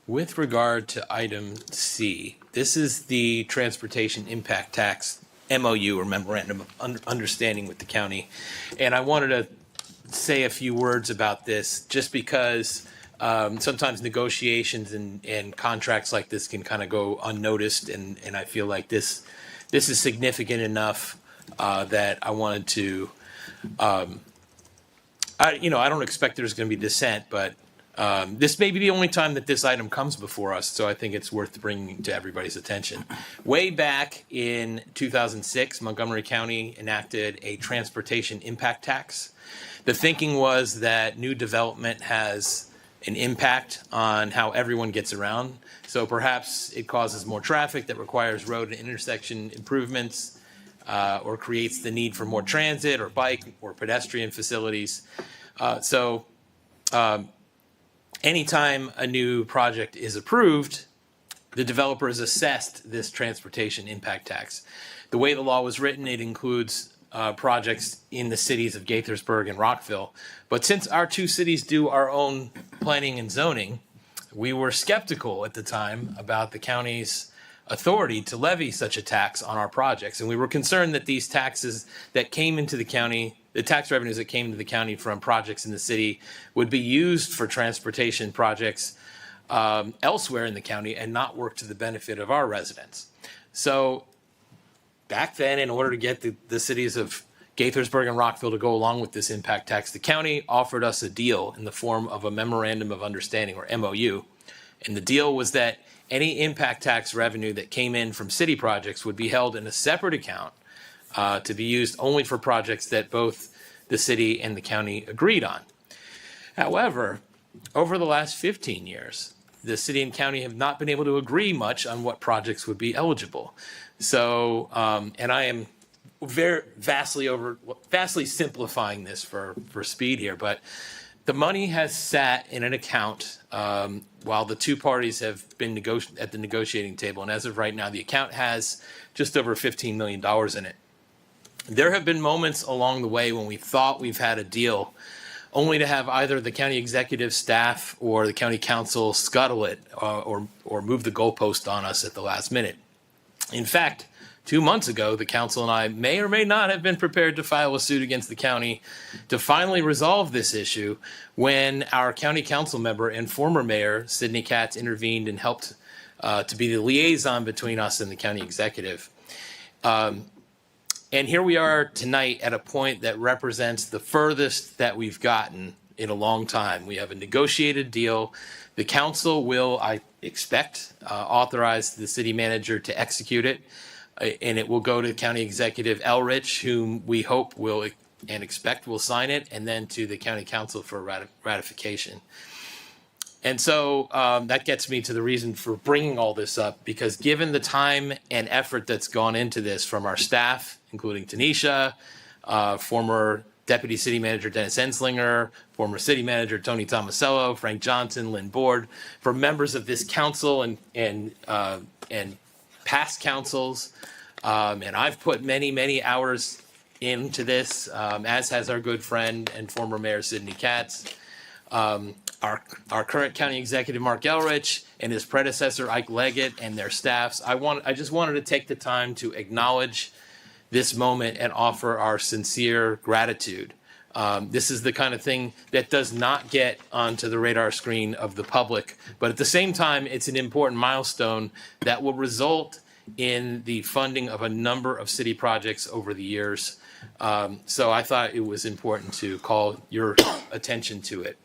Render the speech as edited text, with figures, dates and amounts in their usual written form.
With regard to item C, this is the Transportation Impact Tax MOU, or Memorandum of Understanding with the county. And I wanted to say a few words about this just because sometimes negotiations and contracts like this can kind of go unnoticed. And I feel like this is significant enough that I wanted to, I don't expect there's going to be dissent, but this may be the only time that this item comes before us, so I think it's worth bringing to everybody's attention. Way back in 2006, Montgomery County enacted a transportation impact tax. The thinking was that new development has an impact on how everyone gets around. So perhaps it causes more traffic that requires road and intersection improvements, or creates the need for more transit or bike or pedestrian facilities. Anytime a new project is approved, the developer is assessed this transportation impact tax. The way the law was written, it includes projects in the cities of Gaithersburg and Rockville. But since our two cities do our own planning and zoning, we were skeptical at the time about the county's authority to levy such a tax on our projects. And we were concerned that these taxes that came into the county, the tax revenues that came to the county from projects in the city, would be used for transportation projects elsewhere in the county and not work to the benefit of our residents. So back then, in order to get the cities of Gaithersburg and Rockville to go along with this impact tax, the county offered us a deal in the form of a Memorandum of Understanding, or MOU. And the deal was that any impact tax revenue that came in from city projects would be held in a separate account to be used only for projects that both the city and the county agreed on. However, over the last 15 years, the city and county have not been able to agree much on what projects would be eligible. So, and I am vastly simplifying this for speed here, but the money has sat in an account while the two parties have been at the negotiating table. And as of right now, the account has just over $15 million in it. There have been moments along the way when we thought we've had a deal, only to have either the county executive staff or the county council scuttle it or move the goalpost on us at the last minute. In fact, 2 months ago, the council and I may or may not have been prepared to file a suit against the county to finally resolve this issue when our county council member and former mayor, Sidney Katz, intervened and helped to be the liaison between us and the county executive. And here we are tonight at a point that represents the furthest that we've gotten in a long time. We have a negotiated deal. The council will, I expect, authorize the city manager to execute it. And it will go to County Executive Elrich, whom we hope will and expect will sign it, and then to the County Council for ratification. And so that gets me to the reason for bringing all this up, because given the time and effort that's gone into this from our staff, including Tanisha, former Deputy City Manager Dennis Enslinger, former City Manager Tony Tomasello, Frank Johnson, Lynn Board, for members of this council and past councils, and I've put many hours into this, as has our good friend and former Mayor Sidney Katz, our current County Executive Mark Elrich, and his predecessor Ike Leggett and their staffs. I just wanted to take the time to acknowledge this moment and offer our sincere gratitude. This is the kind of thing that does not get onto the radar screen of the public, but at the same time, it's an important milestone that will result in the funding of a number of city projects over the years. So I thought it was important to call your attention to it.